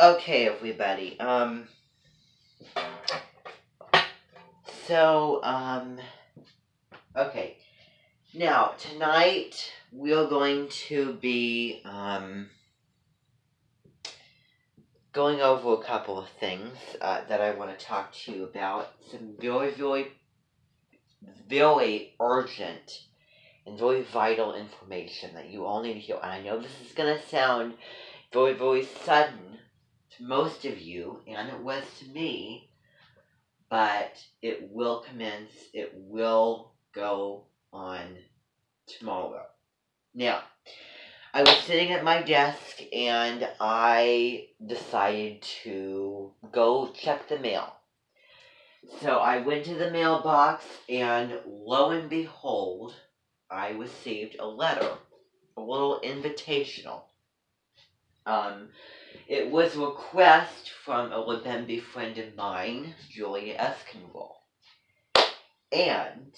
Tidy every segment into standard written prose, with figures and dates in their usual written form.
Okay, everybody. So, okay. Now, tonight, we're going to be, going over a couple of things, that I want to talk to you about. Some very urgent and very vital information that you all need to hear. And I know this is going to sound very sudden to most of you, and it was to me, but it will commence, it will go on tomorrow. Now, I was sitting at my desk and I decided to go check the mail. So I went to the mailbox and lo and behold, I received a letter, a little invitational. It was a request from a Labembe friend of mine, Julia Eskinroll. And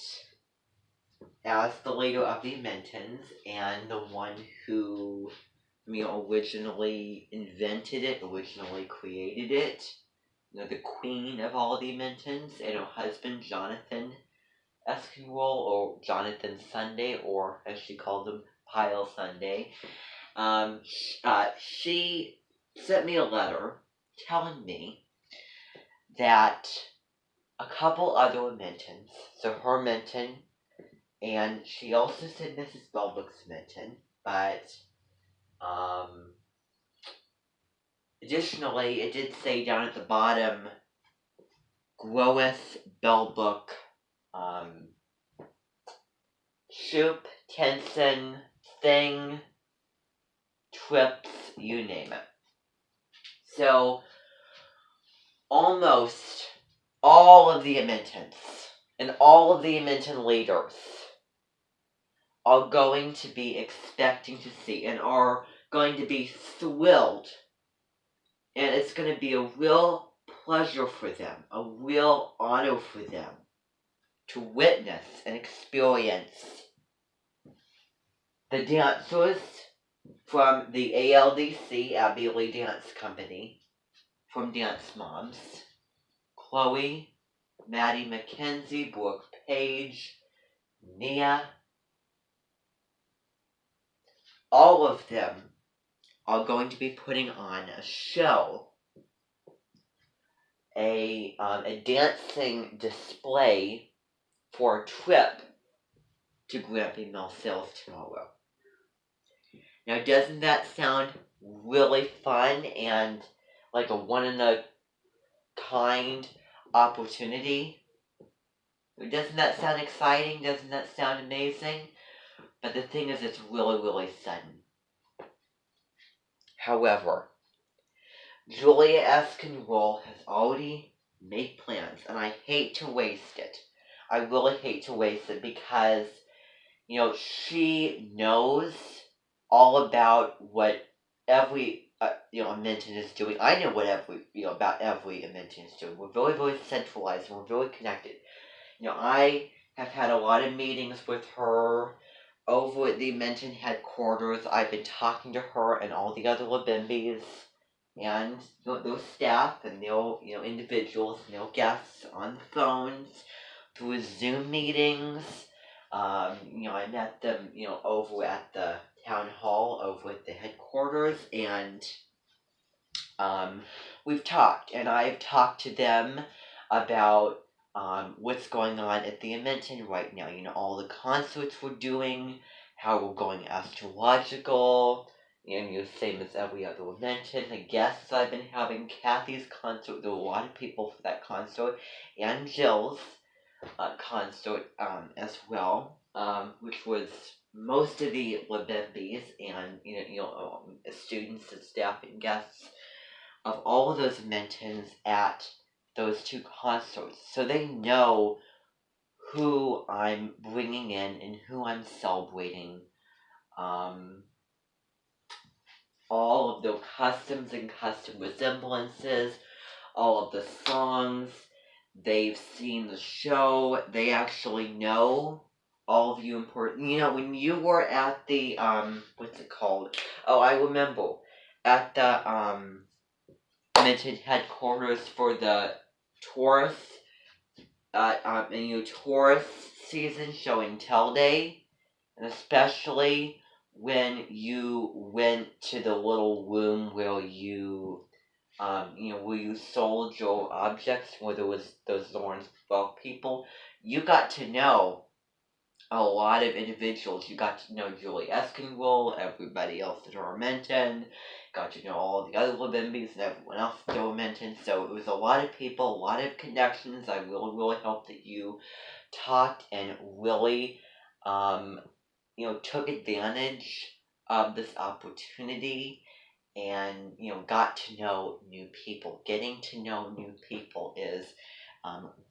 as the leader of the Mentons and the one who, originally invented it, originally created it, the queen of all the Mentons, and her husband, Jonathan Eskinroll, or Jonathan Sunday, or as she called him, Pyle Sunday, she sent me a letter telling me that a couple other Mentons, so her Menton, and she also said Mrs. Belbuck's Menton, but additionally, it did say down at the bottom, Groweth Belbuck, Shoop, Tenson, Thing, Trips, you name it. So, almost all of the Mentons and all of the Menton leaders are going to be expecting to see and are going to be thrilled. And it's going to be a real pleasure for them, a real honor for them to witness and experience the dancers from the ALDC, Abbey Lee Dance Company, from Dance Moms, Chloe, Maddie McKenzie, Brooke Page, Nia. All of them are going to be putting on a show, a dancing display for a trip to Grampy Mill Sales tomorrow. Now, doesn't that sound really fun and like a one-in-a-kind opportunity? Doesn't that sound exciting? Doesn't that sound amazing? But the thing is, it's really sudden. However, Julia Eskinroll has already made plans, and I hate to waste it. I really hate to waste it because, she knows all about what every, Menton is doing. I know what about every Menton is doing. We're very centralized, and we're very connected. I have had a lot of meetings with her over at the Menton headquarters. I've been talking to her and all the other Labembes and their staff and their individuals and their guests on the phones through Zoom meetings. I met them over at the town hall over at the headquarters, and we've talked, and I've talked to them about what's going on at the Menton right now. All the concerts we're doing, how we're going astrological, and same as every other Menton. The guests I've been having, Kathy's concert, there were a lot of people for that concert, and Jill's concert as well, which was most of the Labembes and students and staff and guests of all of those Mentons at those two concerts, so they know who I'm bringing in and who I'm celebrating. All of their customs and custom resemblances, all of the songs. They've seen the show. They actually know all of you important. When you were at the what's it called? Oh, I remember at the Edmonton headquarters for the tourist, tourist season show and tell day, and especially when you went to the little room where where you sold your objects, where there was those Lawrence Welk people, you got to know a lot of individuals. You got to know Julie Eskinwell, everybody else at Dormenton, got to know all the other Lebimbis and everyone else at Dormenton. So it was a lot of people, a lot of connections. I really, really hope that you talked and really, took advantage of this opportunity and, got to know new people. Getting to know new people is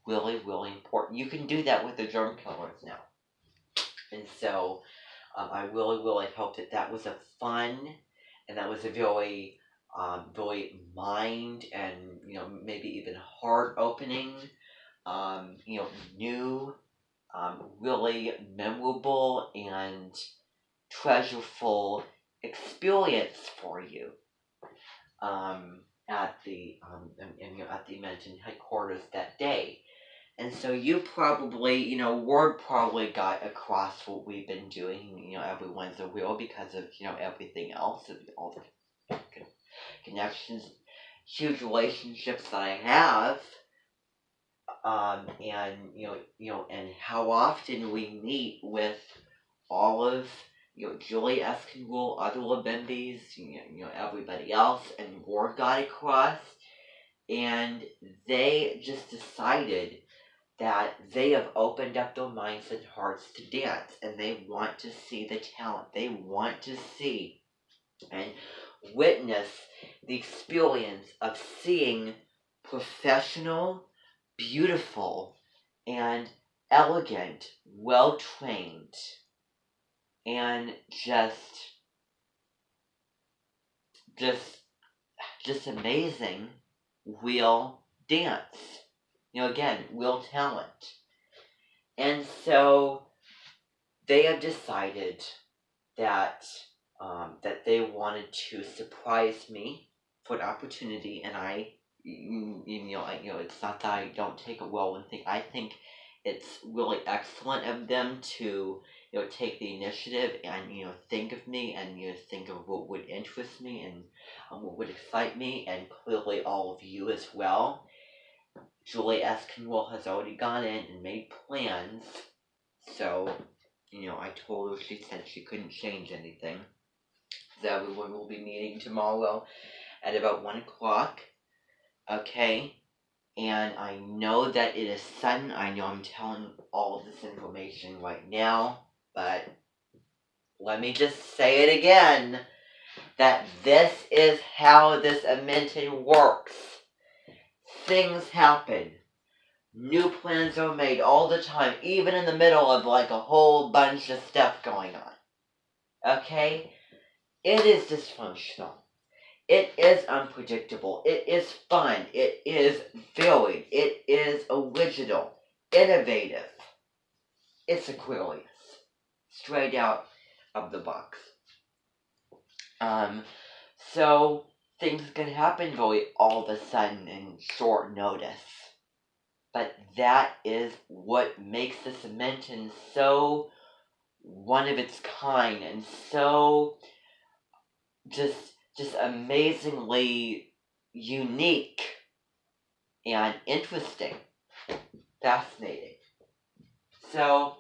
really, really important. You can do that with the germ killers now. And so I really, really hope that was a fun and that was a very, very mind and, maybe even heart opening, new, really memorable and treasureful experience for you at the at the mentioned headquarters that day. And so you probably, word probably got across what we've been doing, everyone's aware because of, everything else, of all the connections, huge relationships that I have, and, and how often we meet with all of, Julie Eskinwell, other Lebimbis, everybody else, and word got across, and they just decided that they have opened up their minds and hearts to dance, and they want to see the talent. They want to see and witness the experience of seeing professional, beautiful, and elegant, well-trained, and just amazing real dance. Again, real talent. And so they have decided that that they wanted to surprise me for an opportunity, and it's not that I don't take it well and think. I think it's really excellent of them to take the initiative and think of me and think of what would interest me and what would excite me, and clearly all of you as well. Julie Eskinwell has already gone in and made plans, so, I told her, she said she couldn't change anything. So everyone will be meeting tomorrow at about 1 o'clock, okay? And I know that it is sudden. I know I'm telling all of this information right now, but let me just say it again, that this is how this Edmonton works. Things happen. New plans are made all the time, even in the middle of like a whole bunch of stuff going on. Okay? It is dysfunctional. It is unpredictable. It is fun. It is varied. It is original. Innovative. It's Aquarius. Straight out of the box. So things can happen really all of a sudden in short notice. But that is what makes this Edmonton so one of its kind and so just amazingly unique and interesting, fascinating. So,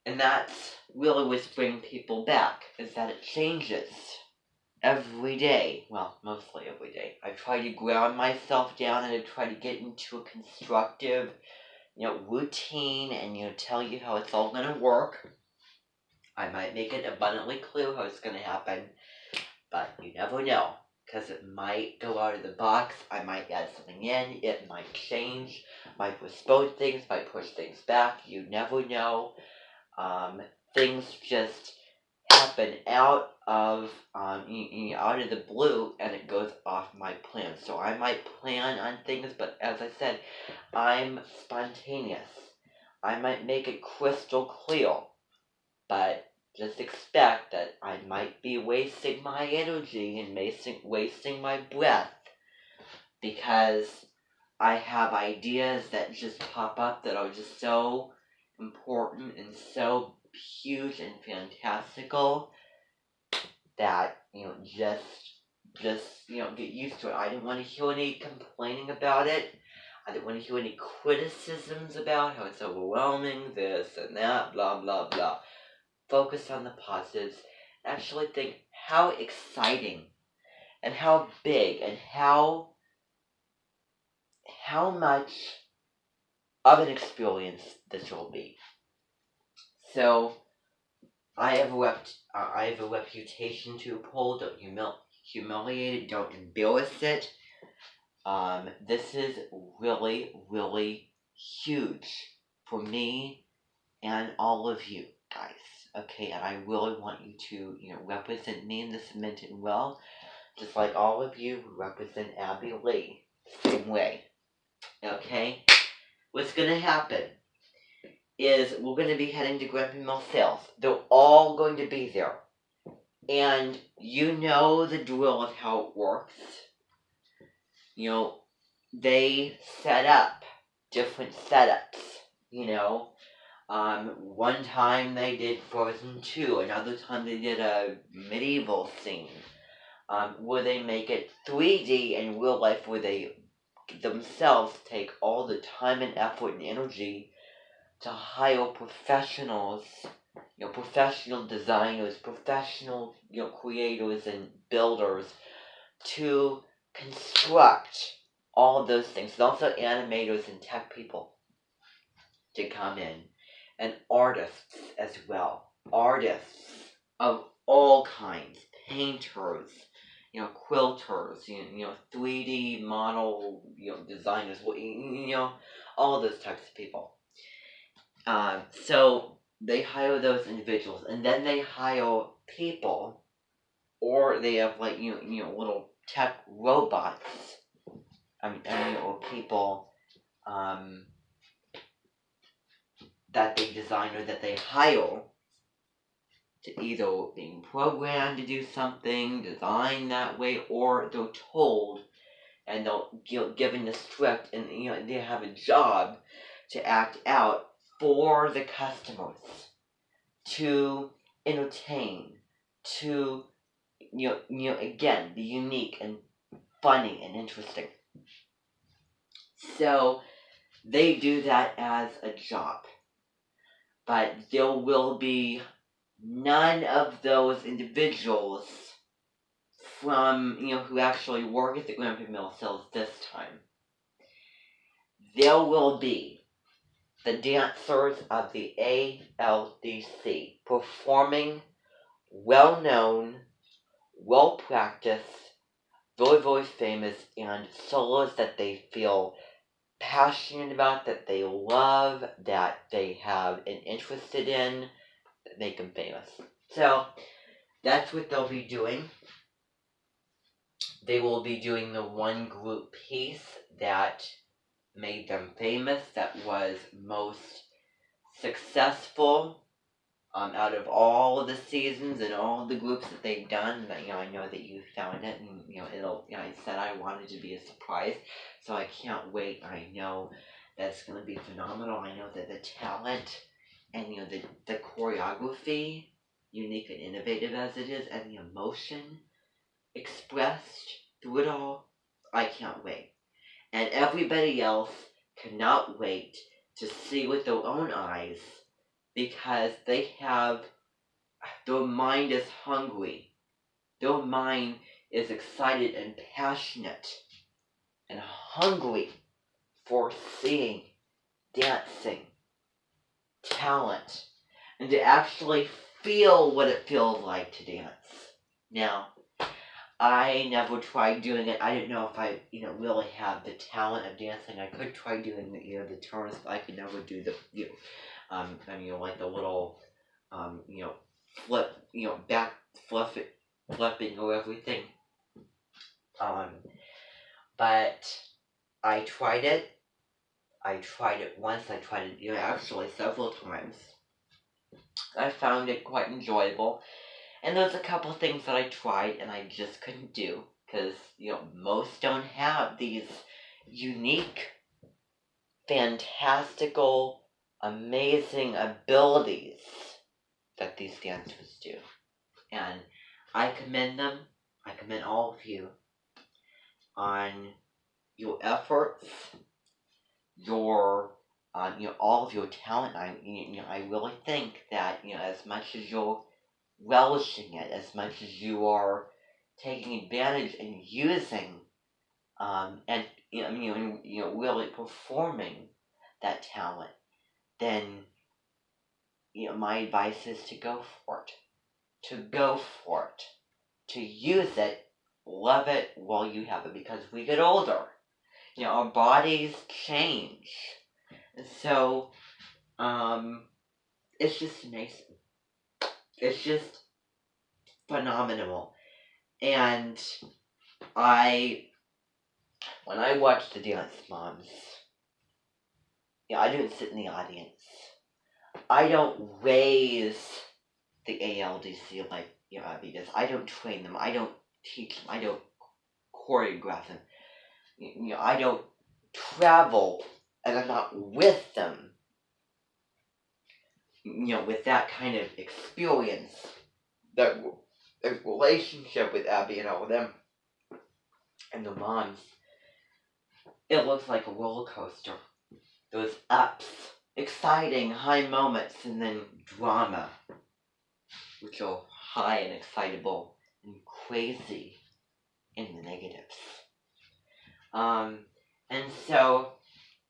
and that's really what's bringing people back, is that it changes every day. Well, mostly every day. I try to ground myself down and I try to get into a constructive, routine and, tell you how it's all going to work. I might make it abundantly clear how it's going to happen, but you never know, because it might go out of the box. I might add something in. It might change, might postpone things, might push things back. You never know. Things just happen out of the blue, and it goes off my plan. So I might plan on things, but as I said, I'm spontaneous. I might make it crystal clear, but just expect that I might be wasting my energy and wasting my breath, because I have ideas that just pop up that are just so important and so huge and fantastical that, just get used to it. I didn't want to hear any complaining about it. I didn't want to hear any criticisms about how it's overwhelming, this and that, blah, blah, blah. Focus on the positives. Actually think how exciting and how big and how much of an experience this will be. So, I have a reputation to uphold. Don't humiliate it. Don't embarrass it. This is really, really huge for me and all of you guys. Okay, and I really want you to, represent me in this meant and well, just like all of you who represent Abby Lee, same way. Okay, what's gonna happen is we're gonna be heading to Grumpy Mill Sales. They're all going to be there, and you know the drill of how it works. They set up different setups. One time they did Frozen 2, another time they did a medieval scene, where they make it 3D in real life, where they themselves take all the time and effort and energy to hire professionals, professional designers, professional, creators and builders to construct all of those things. And also animators and tech people to come in. And artists as well. Artists of all kinds. Painters, quilters, 3D model, designers, all of those types of people. So they hire those individuals, and then they hire people, or they have little tech robots. Or people that they design or that they hire to either being programmed to do something, design that way, or they're told and they're given the script, and they have a job to act out for the customers, to entertain, to again, be unique and funny and interesting. So they do that as a job. But there will be none of those individuals from, who actually work at the Grumpy Mill Sales this time. There will be the dancers of the ALDC performing well-known, well-practiced, very, very famous, and solos that they feel passionate about, that they love, that they have an interested in, that make them famous. So, that's what they'll be doing. They will be doing the one group piece that made them famous, that was most successful out of all of the seasons and all of the groups that they've done. I know that you found it, and I said I wanted to be a surprise, so I can't wait. I know that's going to be phenomenal. I know that the talent and the choreography, unique and innovative as it is, and the emotion expressed through it all, I can't wait. And everybody else cannot wait to see with their own eyes, because their mind is hungry. Their mind is excited and passionate and hungry for seeing, dancing, talent, and to actually feel what it feels like to dance. Now, I never tried doing it. I didn't know if I, really have the talent of dancing. I could try doing the turns, but I could never do the, like the little, flip, back flipping or everything. But I tried it. I tried it once. I tried it, actually several times. I found it quite enjoyable. And there's a couple things that I tried and I just couldn't do because, most don't have these unique, fantastical, amazing abilities that these dancers do. And I commend them. I commend all of you on your efforts, your all of your talent. I really think that as much as you're relishing it, as much as you are taking advantage and using, and really performing that talent, then my advice is to go for it, to use it, love it while you have it, because we get older. Our bodies change. So, it's just amazing. It's just phenomenal. And when I watch the Dance Moms, I don't sit in the audience. I don't raise the ALDC like Abby does. I don't train them. I don't teach them. I don't choreograph them. I don't travel, and I'm not with them. With that kind of experience, that relationship with Abby and all of them, and the moms, it looks like a roller coaster. Those ups, exciting high moments, and then drama, which are high and excitable and crazy in the negatives. And so,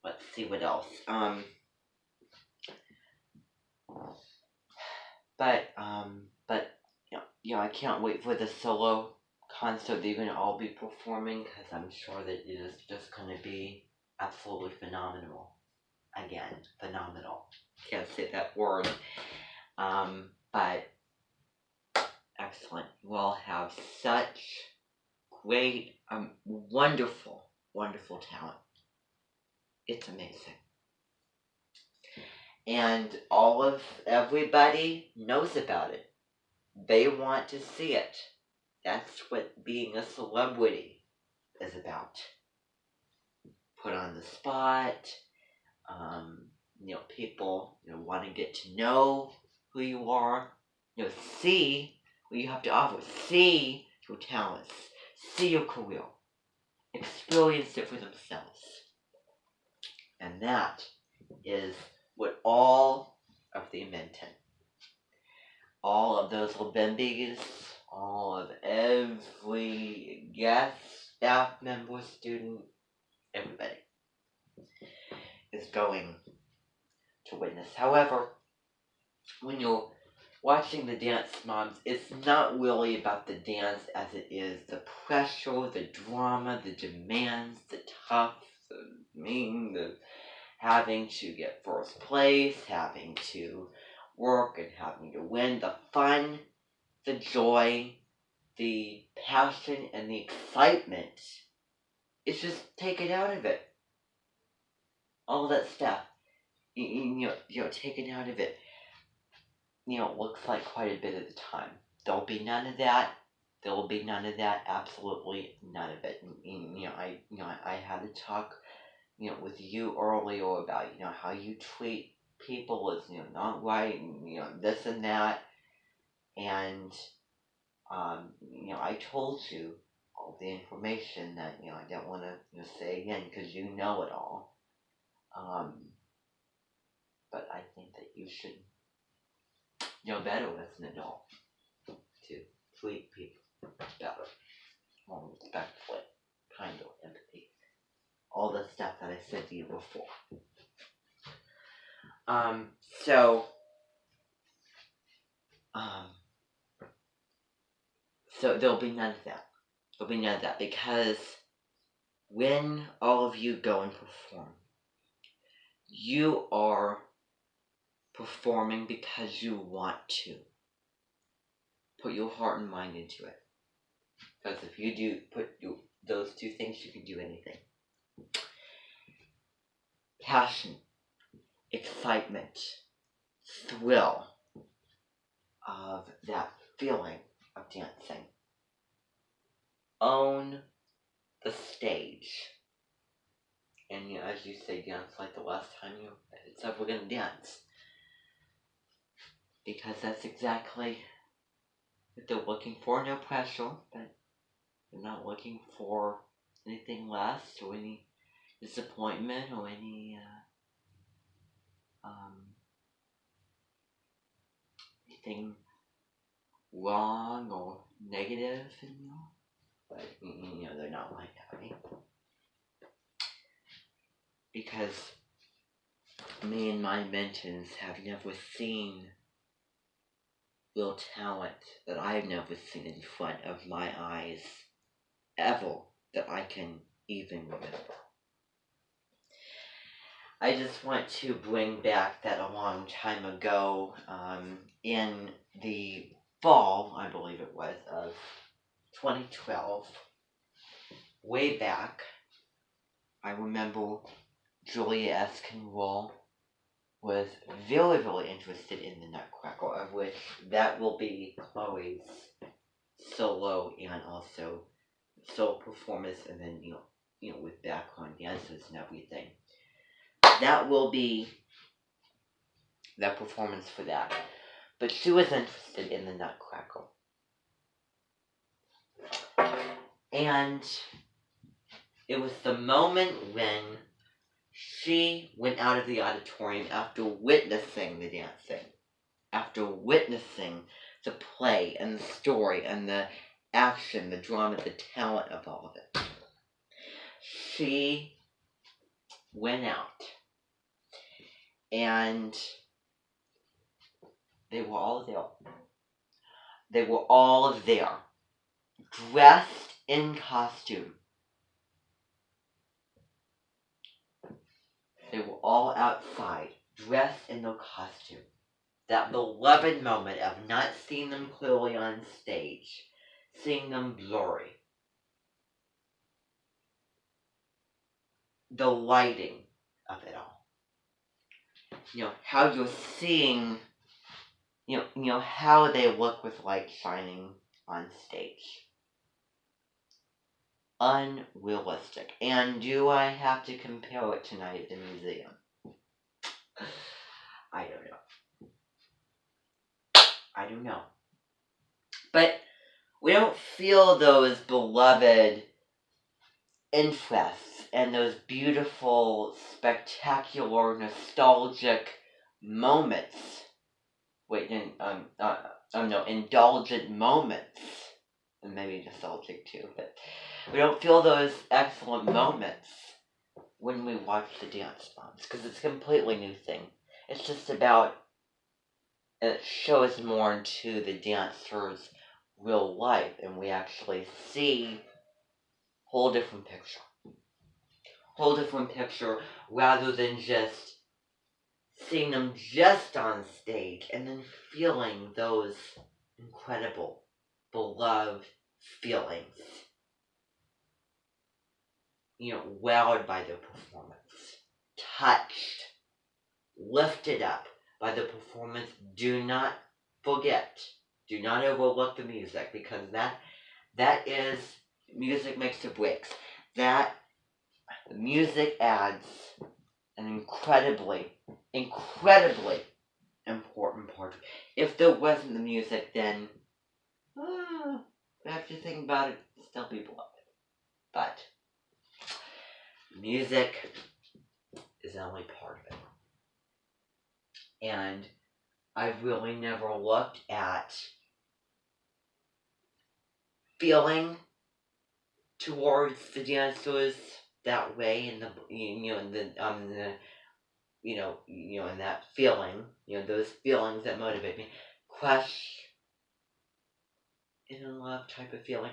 let's see what else. But I can't wait for the solo concert they're going to all be performing, because I'm sure that it is just going to be absolutely phenomenal. Again, phenomenal. Can't say that word. But excellent. You all have such great, wonderful, wonderful talent. It's amazing. And everybody knows about it. They want to see it. That's what being a celebrity is about. Put on the spot. People want to get to know who you are. See what you have to offer. See your talents. See your career. Experience it for themselves. And that is what all of the Minton, all of those Libimbis, all of every guest, staff member, student, everybody is going to witness. However, when you're watching the Dance Moms, it's not really about the dance as it is the pressure, the drama, the demands, the tough, the mean, the having to get first place, having to work and having to win, the fun, the joy, the passion, and the excitement. It's just taken out of it. All that stuff, taken out of it. Looks like quite a bit of the time. There'll be none of that. There will be none of that. Absolutely none of it. I had to talk, with you earlier about, how you treat people is, not right, and, this and that. And, I told you all the information that, I don't want to, say again, because you know it all. But I think that you should know better as an adult to treat people better, more respectfully, kinder, empathy. All the stuff that I said to you before. So there'll be none of that. There'll be none of that, because when all of you go and perform, you are performing because you want to. Put your heart and mind into it. Because if you do put those two things, you can do anything. Passion, excitement, thrill of that feeling about dancing. Own the stage. And as you say, dance like the last time you said we're gonna dance. Because that's exactly what they're looking for. No pressure, but they're not looking for anything less or any disappointment or anything wrong or negative, but they're not like that, right? Because me and my mentors have never seen real talent that I've never seen in front of my eyes ever that I can even remember. I just want to bring back that a long time ago, in the fall, I believe it was, of 2012, way back. I remember Julia Esconwall was very, very interested in the Nutcracker, of which that will be Chloe's solo and also solo performance, and then with background dancers and everything. That will be that performance for that. But she was interested in the Nutcracker. And it was the moment when she went out of the auditorium after witnessing the dancing, after witnessing the play and the story and the action, the drama, the talent of all of it. She went out and they were all there. They were all there, dressed in costume. They were all outside, dressed in their costume. That beloved moment of not seeing them clearly on stage, seeing them blurry. The lighting of it all. How you're seeing, how they look with light shining on stage. Unrealistic. And do I have to compare it tonight at the museum? I don't know. But we don't feel those beloved interests and those beautiful, spectacular, nostalgic moments. Indulgent moments. And maybe nostalgic too, but we don't feel those excellent moments when we watch the dance moms, because it's a completely new thing. It's just about, it shows more into the dancer's real life, and we actually see whole different picture, rather than just seeing them just on stage and then feeling those incredible, beloved feelings. Wowed by their performance, touched, lifted up by the performance. Do not forget, do not overlook the music, because that is, music makes or breaks. The music adds an incredibly important part. If there wasn't the music, then I have to think about it, still be beloved. But music is only part of it. And I've really never looked at feeling towards the dancers that way, in that feeling, those feelings that motivate me. Crush, in love type of feeling.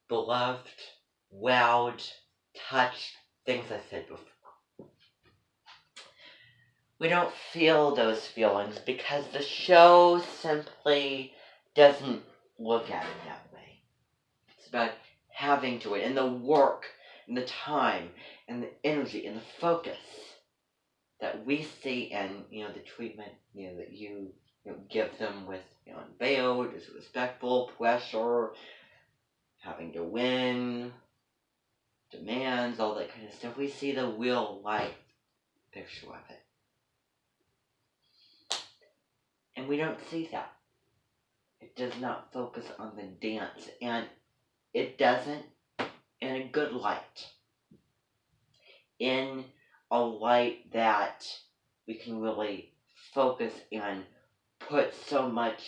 Beloved, wowed, touched, things I said before. We don't feel those feelings because the show simply doesn't look at it that way. It's about having to it, and the work, and the time, and the energy, and the focus that we see, and the treatment that you give them with unveiled, disrespectful, pressure, having to win, demands, all that kind of stuff. We see the real life picture of it. And we don't see that. It does not focus on the dance, and it doesn't in a good light. In a light that we can really focus and put so much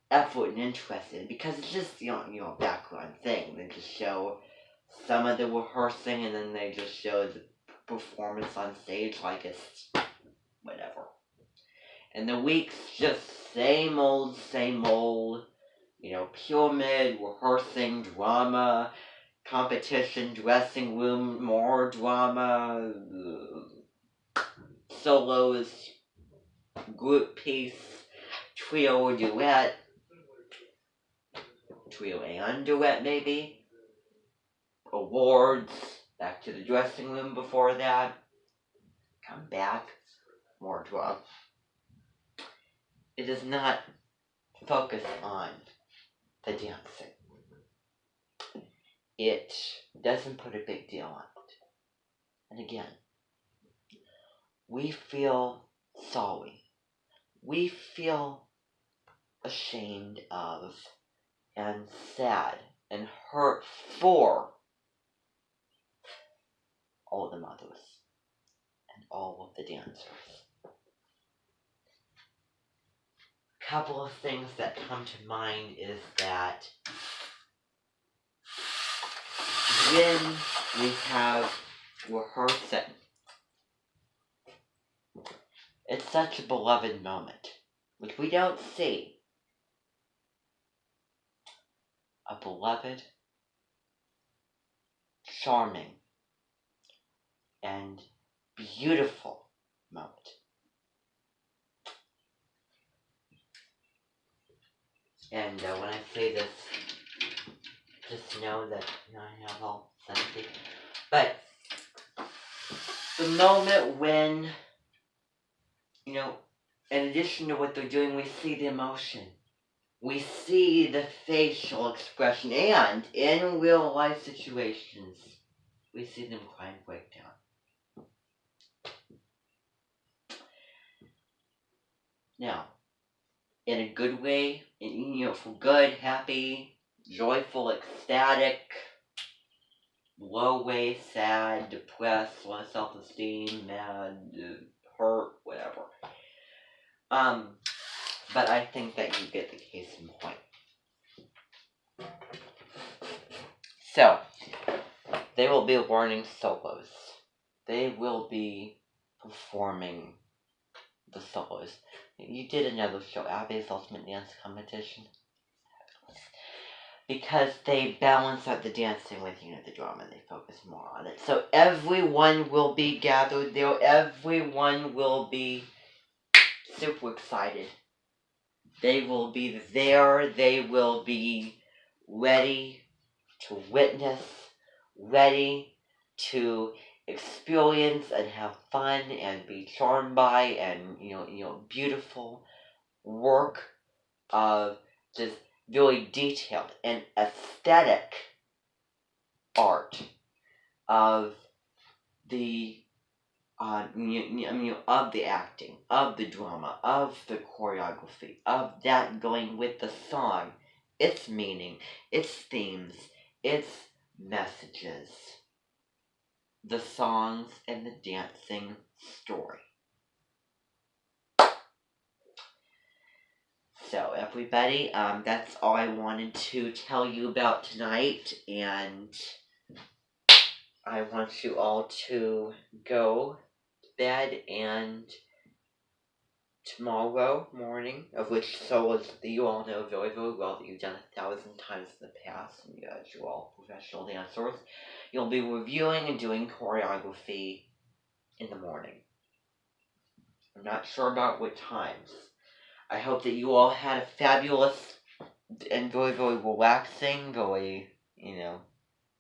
effort and interest in, because it's just a background thing. They just show some of the rehearsing, and then they just show the performance on stage like it's whatever. And the week's just same old, pyramid, rehearsing, drama, competition, dressing room, more drama, solos, group piece, trio or duet, trio and duet maybe, awards, back to the dressing room before that, come back, more drama. It does not focus on the dancing. It doesn't put a big deal on it. And again, we feel sorry. We feel ashamed of and sad and hurt for all the mothers and all of the dancers. A couple of things that come to mind is that when we have rehearsing, it's such a beloved moment, which we don't see. A beloved, charming, and beautiful moment. And when I say this, just know that I have all sympathy. But the moment when, in addition to what they're doing, we see the emotion. We see the facial expression, and in real life situations, we see them cry and break down. Now, in a good way, for good, happy, joyful, ecstatic, low way, sad, depressed, low self-esteem, mad, hurt, whatever. But I think that you get the case in point. So, they will be learning solos. They will be performing the solos. You did another show, Abby's Ultimate Dance Competition. Because they balance out the dancing with, the drama. They focus more on it. So everyone will be gathered there. Everyone will be super excited. They will be there. They will be ready to witness, ready to experience and have fun and be charmed by and, beautiful work of just very detailed and aesthetic art of the of the acting, of the drama, of the choreography, of that going with the song, its meaning, its themes, its messages, the songs and the dancing story. So everybody, that's all I wanted to tell you about tonight, and I want you all to go to bed, and tomorrow morning, of which solos that you all know very, very well, that you've done 1,000 times in the past, and you're all professional dancers, you'll be reviewing and doing choreography in the morning. I'm not sure about what times. I hope that you all had a fabulous and very, very relaxing, very,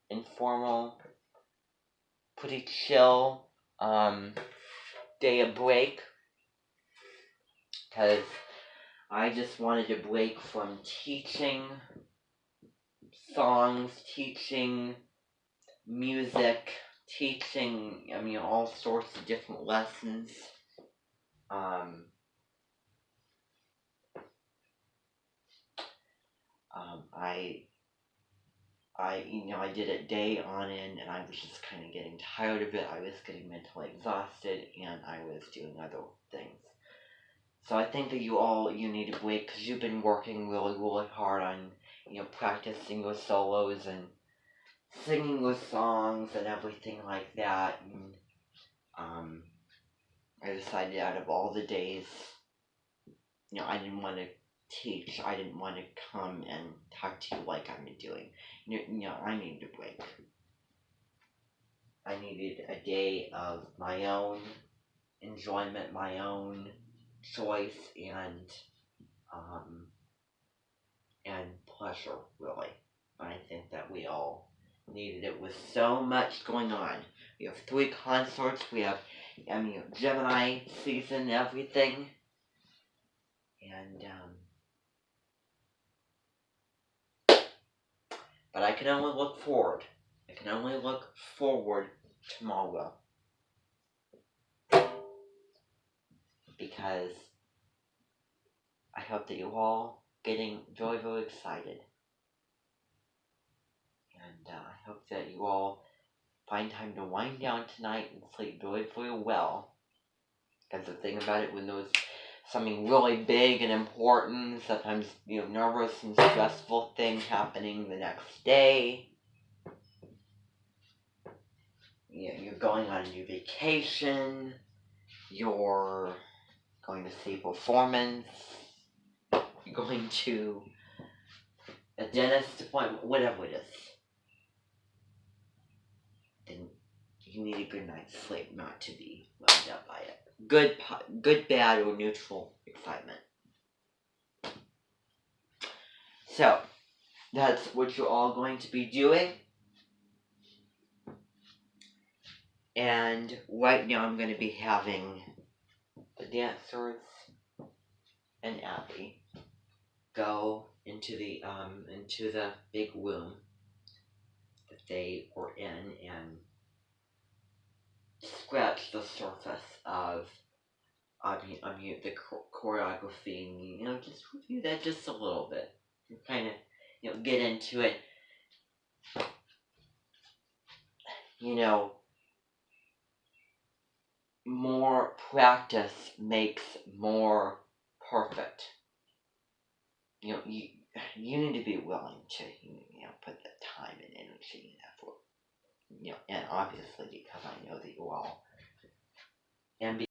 informal, pretty chill day of break. Because I just wanted a break from teaching songs, teaching music, teaching, all sorts of different lessons. Um, I did it day on end, and I was just kind of getting tired of it. I was getting mentally exhausted, and I was doing other things. So I think that you need a break because you've been working really, really hard on, practicing your solos and singing your songs and everything like that. And I decided out of all the days, I didn't want to teach. I didn't want to come and talk to you like I've been doing. I needed a break. I needed a day of my own enjoyment, my own choice, um, and pleasure, really. I think that we all needed it with so much going on. We have 3 concerts. We have, Gemini season, everything, and but I can only look forward. I can only look forward tomorrow because I hope that you all getting very, very excited. And I hope that you all find time to wind down tonight and sleep very, very well. Because the thing about it, when there's something really big and important, sometimes, nervous and stressful thing happening the next day, you're going on a new vacation, you're going to see performance, you're going to a dentist appointment, whatever it is, then you need a good night's sleep not to be wound up by it. Good, bad, or neutral excitement. So, that's what you're all going to be doing. And right now I'm going to be having the dancers and Abby go into the big room that they were in and scratch the surface of the choreography and just review that just a little bit. Kind of get into it. More practice makes more perfect. You need to be willing to put the time and energy and effort. And obviously because I know that you all and